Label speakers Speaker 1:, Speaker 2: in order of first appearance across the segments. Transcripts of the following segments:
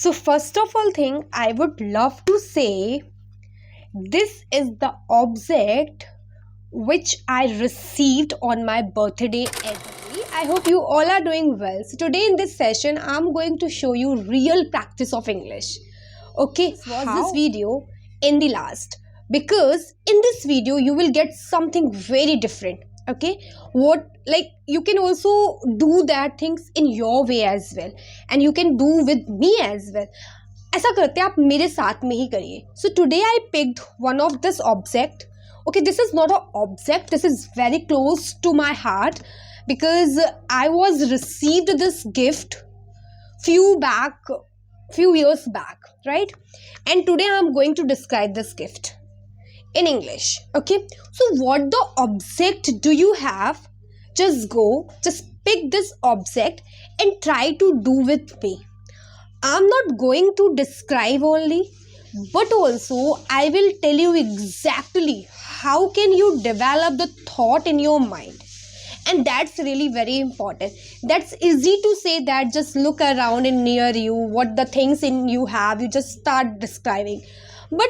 Speaker 1: So first of all thing, I would love to say this is the object which I received on my birthday exactly. I hope you all are doing well. So today in this session, I'm going to show you real practice of English. Okay, watch this video in the last, because in this video you will get something very different. Okay, what, like, you can also do that things in your way as well, and you can do with me as well. ऐसा करते हैं आप मेरे साथ में ही करिए. So today I picked one of this object. Okay, this is not an object, this is very close to my heart because I was received this gift few years back, right? And today I'm going to describe this gift in English. Okay, so what the object do you have? Just pick this object and try to do with me. I'm not going to describe only, but also I will tell you exactly how can you develop the thought in your mind. And that's really very important. That's easy to say that just look around and near you, what the things in you have, you just start describing. But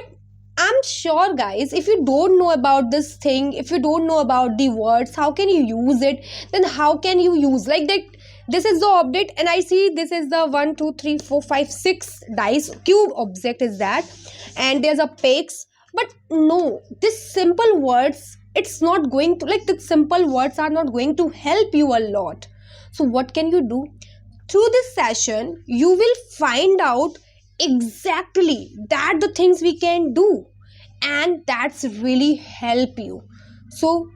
Speaker 1: I'm sure guys, if you don't know about this thing, if you don't know about the words, how can you use it? Then how can you use like that? This is the object, and I see this is the 1 2 3 4 5 6 dice cube object is that, and there's a pegs. But no, this simple words, it's not going to, like, the simple words are not going to help you a lot. So what can you do? Through this session you will find out exactly that the things we can do, and that's really help you. So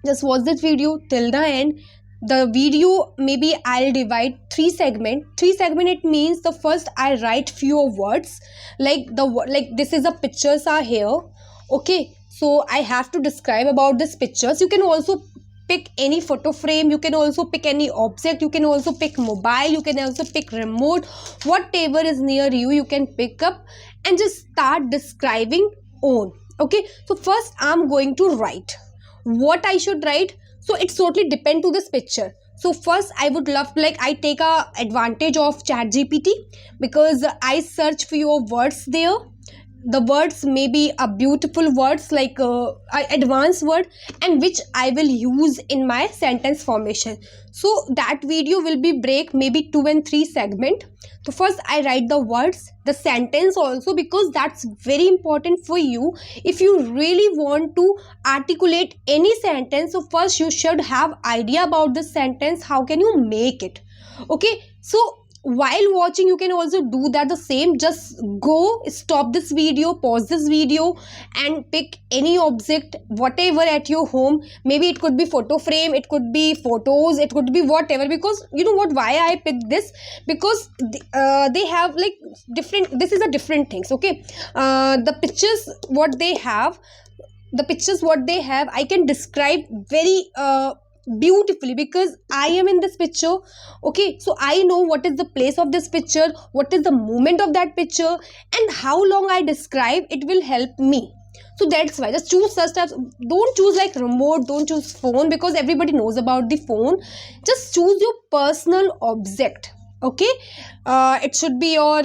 Speaker 1: just watch this video till the end. The video, maybe I'll divide three segment. It means the first I write few words, like this is the pictures are here. Okay, so I have to describe about this pictures. You can also pick any photo frame, you can also pick any object, you can also pick mobile, you can also pick remote, whatever is near you, you can pick up and just start describing on. Okay, so first I'm going to write what I should write. So it's totally depend to this picture. So first I would love, like, I take a advantage of ChatGPT because I search for your words there. The words may be a beautiful words, like advanced word, and which I will use in my sentence formation. So that video will be break maybe 2 and 3 segment. So first I write the words, the sentence also, because that's very important for you. If you really want to articulate any sentence, so first you should have idea about the sentence, how can you make it. Okay, so while watching you can also do that the same. Just go, stop this video, pause this video, and pick any object, whatever at your home. Maybe it could be photo frame, it could be photos, it could be whatever, because you know what, why I picked this, because they have like different, this is a different things. Okay, the pictures what they have, I can describe very beautifully because I am in this picture. Okay, so I know what is the place of this picture, what is the movement of that picture, and how long I describe it will help me. So that's why just choose such types. Don't choose like remote, don't choose phone, because everybody knows about the phone. Just choose your personal object. Okay, it should be your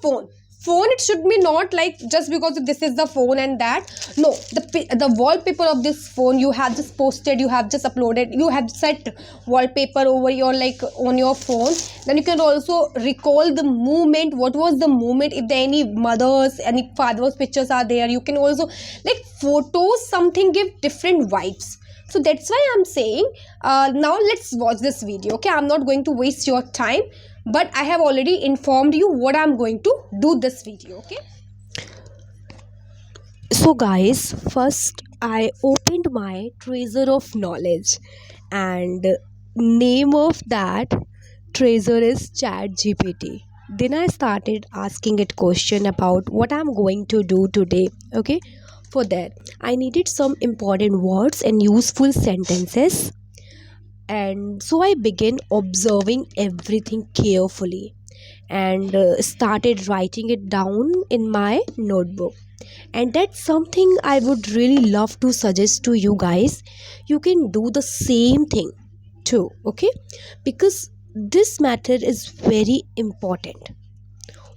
Speaker 1: phone. It should be not like just because this is the phone and that. No, the wallpaper of this phone you have just posted, you have just uploaded, you have set wallpaper over your, like, on your phone. Then you can also recall the movement, what was the movement, if there any mothers, any fathers pictures are there. You can also, like, photos, something give different vibes. So that's why I'm saying now let's watch this video. Okay, I'm not going to waste your time, but I have already informed you what I'm going to do this video. Okay, so guys, first I opened my treasure of knowledge, and name of that treasure is ChatGPT. Then I started asking it question about what I'm going to do today. Okay, for that I needed some important words and useful sentences, and so I began observing everything carefully and started writing it down in my notebook. And that's something I would really love to suggest to you guys. You can do the same thing too. Okay, because this method is very important.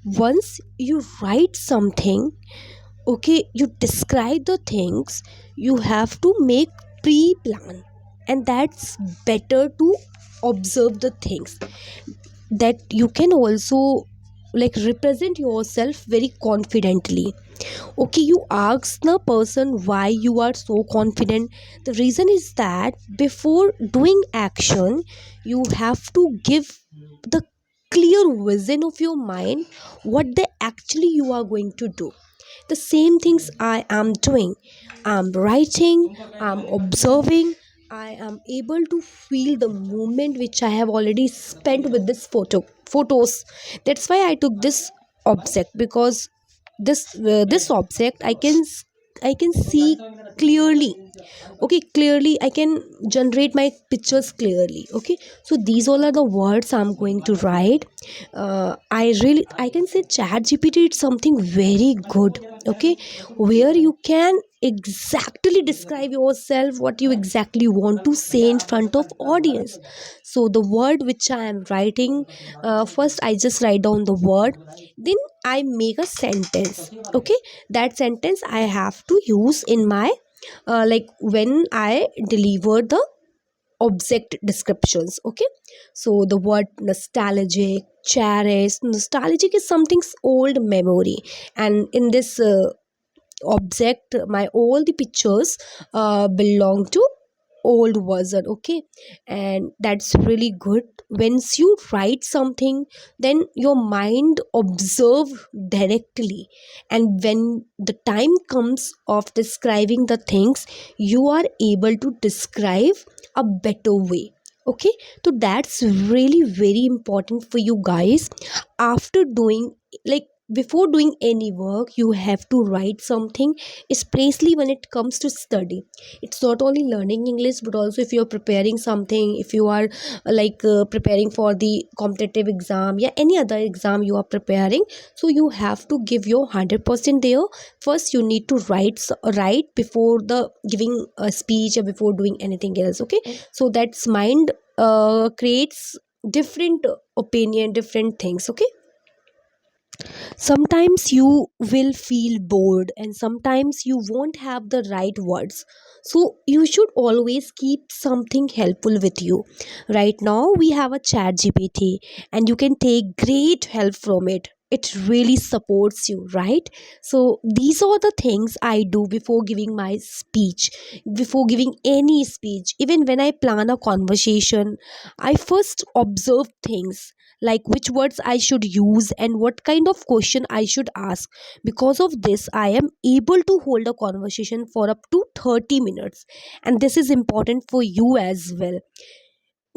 Speaker 1: Once you write something, okay, you describe the things, you have to make pre-plan, and that's better to observe the things, that you can also like represent yourself very confidently. Okay, you ask the person why you are so confident. The reason is that before doing action, you have to give the clear vision of your mind, what they actually you are going to do. The same things I am doing. I'm writing, I'm observing, I am able to feel the moment which I have already spent with this photos. That's why I took this object, because this object I can see clearly. Okay, clearly I can generate my pictures clearly. Okay, so these all are the words I'm going to write. I can say chat gpt is something very good. Okay, where you can exactly describe yourself, what you exactly want to say in front of audience. So the word which I am writing, first I just write down the word, then I make a sentence. Okay, that sentence I have to use in my like when I deliver the object descriptions. Okay, so the word nostalgic, cherish. Nostalgic is something's old memory, and in this object my all the pictures belong to old version. Okay, and that's really good. Once you write something, then your mind observe directly, and when the time comes of describing the things, you are able to describe a better way. Okay, so that's really very important for you guys. After doing, like, before doing any work, you have to write something, especially when it comes to study. It's not only learning english, but also if you're preparing something, if you are preparing for the competitive exam, yeah, any other exam you are preparing. So you have to give your 100% there. First you need to write before the giving a speech or before doing anything else. Okay, so that's mind creates different opinion, different things. Okay, sometimes you will feel bored and sometimes you won't have the right words, so you should always keep something helpful with you. Right now we have a chat gpt, and you can take great help from it. It really supports you, right? So these are the things I do before giving my speech, before giving any speech. Even when I plan a conversation, I first observe things, like which words I should use and what kind of question I should ask. Because of this, I am able to hold a conversation for up to 30 minutes. And this is important for you as well.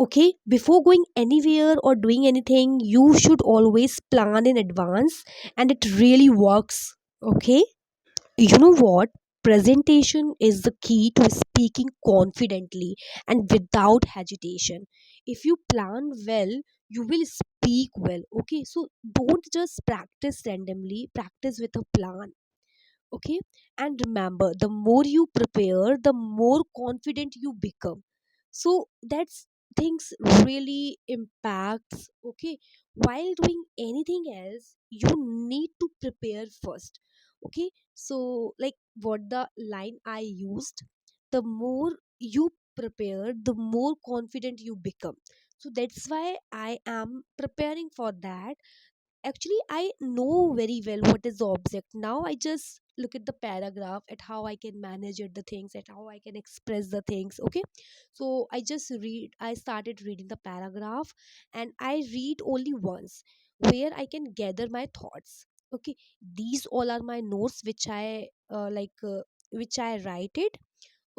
Speaker 1: Okay, before going anywhere or doing anything, you should always plan in advance, and it really works. Okay, you know what? Presentation is the key to speaking confidently and without hesitation. If you plan well, you will speak well. Okay, so don't just practice randomly, practice with a plan. Okay, and remember, the more you prepare, the more confident you become. So that's things really impacts. Okay, while doing anything else, you need to prepare first. Okay, so like what the line I used, the more you prepare, the more confident you become. So that's why I am preparing for that. Actually I know very well what is the object. Now I just look at the paragraph, at how I can manage it, the things, at how I can express the things. Okay, so I started reading the paragraph, and I read only once, where I can gather my thoughts. Okay, these all are my notes which I write it.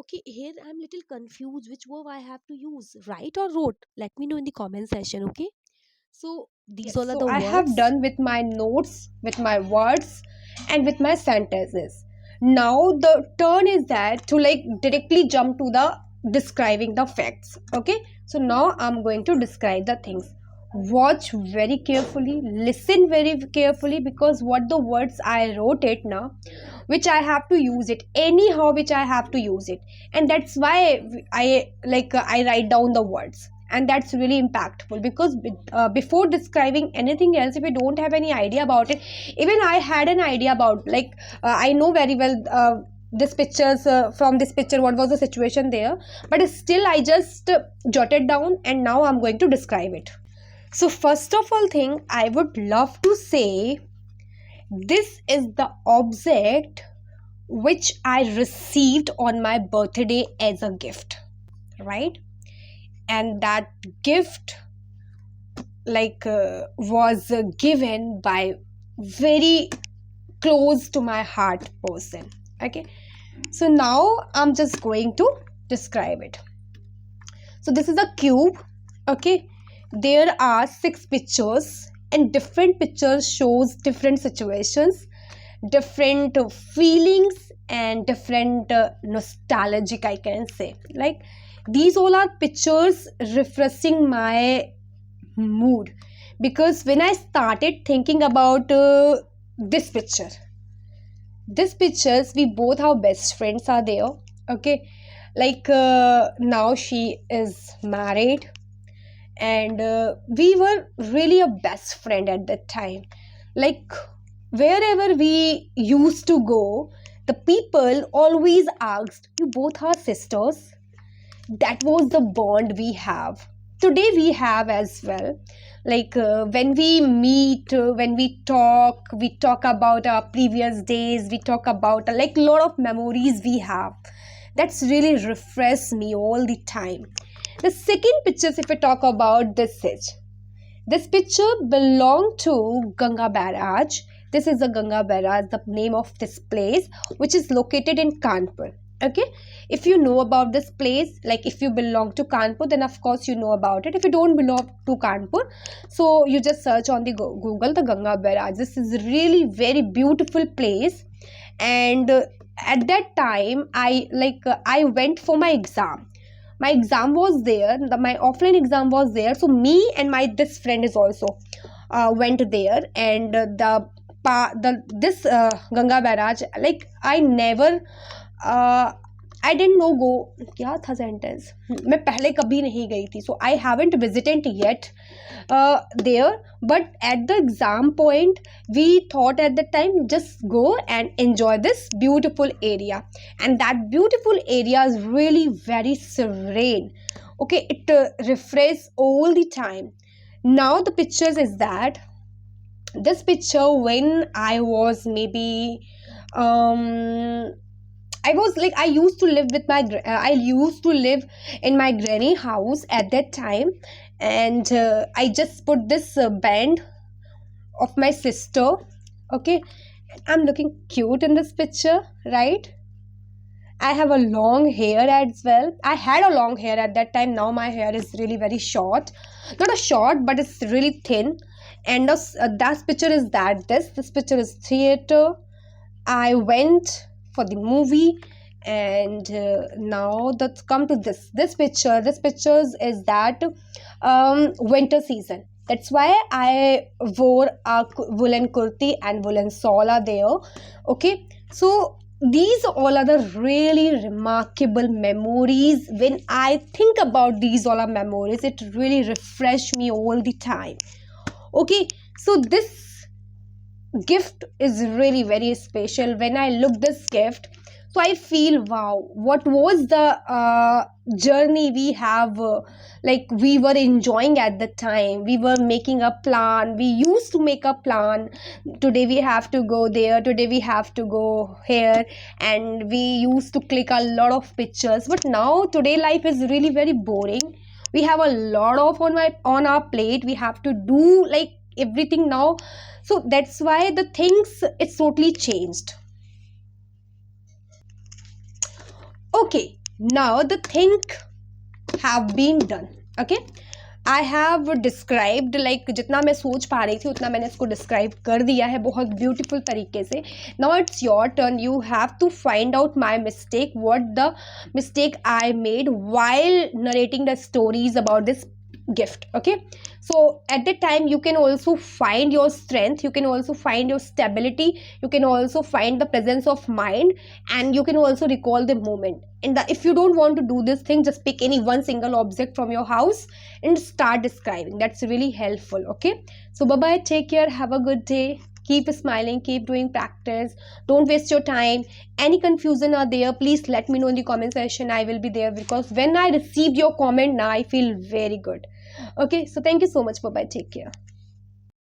Speaker 1: Okay, here I'm little confused which verb I have to use, write or wrote. Let me know in the comment section. Okay, so these
Speaker 2: Yes,
Speaker 1: all are
Speaker 2: so
Speaker 1: the
Speaker 2: I have
Speaker 1: words.
Speaker 2: done with my notes, with my words, and with my sentences. Now the turn is that to like directly jump to the describing the facts. Okay, so now I'm going to describe the things. Watch very carefully, listen very carefully, because what the words I wrote it now, which I have to use it anyhow, which I have to use it, and that's why I write down the words, and that's really impactful, because before describing anything else, if you don't have any idea about it, even I had an idea about, like, I know very well this pictures, from this picture what was the situation there, but still I just jotted down, and now I'm going to describe it. So first of all thing, I would love to say, this is the object which I received on my birthday as a gift, right? And that gift, like, was given by very close to my heart person. Okay, so now I'm just going to describe it. So this is a cube. Okay, there are 6 pictures, and different pictures shows different situations, different feelings, and different nostalgic, I can say. Like, these all are pictures refreshing my mood, because when I started thinking about this pictures, we both our best friends are there. Okay, like, now she is married, and we were really a best friend at that time. Like, wherever we used to go, the people always asked, you both are sisters? That was the bond we have. Today we have as well. Like, when we meet, when we talk about our previous days, we talk about like a lot of memories we have. That's really refresh me all the time. The second pictures, if we talk about this picture belong to Ganga Barrage. This is the Ganga Barrage, the name of this place, which is located in Kanpur. Okay, if you know about this place, like if you belong to Kanpur, then of course you know about it. If you don't belong to Kanpur, so you just search on the Google the Ganga Barrage. This is really very beautiful place, and at that time I went for my exam. My exam was there, my offline exam was there, so me and my this friend is also went there, and this Ganga Barrage, like, I never I didn't know go क्या था sentence, मैं पहले कभी नहीं गई थी, so I haven't visited yet there, but at the exam point we thought at that time just go and enjoy this beautiful area, and that beautiful area is really very serene. Okay, it refreshes all the time. Now the pictures is that this picture when I was maybe I was like, I used to live in my granny house at that time, and I just put this band of my sister. Okay, I'm looking cute in this picture, right? I have a long hair as well. I had a long hair at that time. Now my hair is really very short, not a short, but it's really thin. And that picture is that this picture is theater. I went for the movie, and now let's come to this picture. This picture is that winter season. That's why I wore a woolen kurti and woolen sola there. Okay, so these all are the really remarkable memories. When I think about these all are memories, it really refresh me all the time. Okay, so this gift is really very special. When I look this gift, so I feel, wow, what was the journey we have, like we were enjoying at the time. We were making a plan, we used to make a plan, today we have to go there, today we have to go here, and we used to click a lot of pictures. But now today life is really very boring. We have a lot of on our plate. We have to do like everything now, so that's why the things, it's totally changed. Okay, now the thing have been done. Okay, I have described, like जितना मैं सोच पा रही थी उतना मैंने इसको describe कर दिया है बहुत beautiful तरीके से. Now it's your turn. You have to find out my mistake, what the mistake I made while narrating the stories about this
Speaker 1: gift. Okay, so at that time you can also find your strength, you can also find your stability, you can also find the presence of mind, and you can also recall the moment. And if you don't want to do this thing, just pick any one single object from your house and start describing. That's really helpful. Okay, so bye bye, take care, have a good day, keep smiling, keep doing practice, don't waste your time. Any confusion are there, please let me know in the comment section. I will be there, because when I received your comment now I feel very good. Okay, so thank you so much. Bye bye, take care.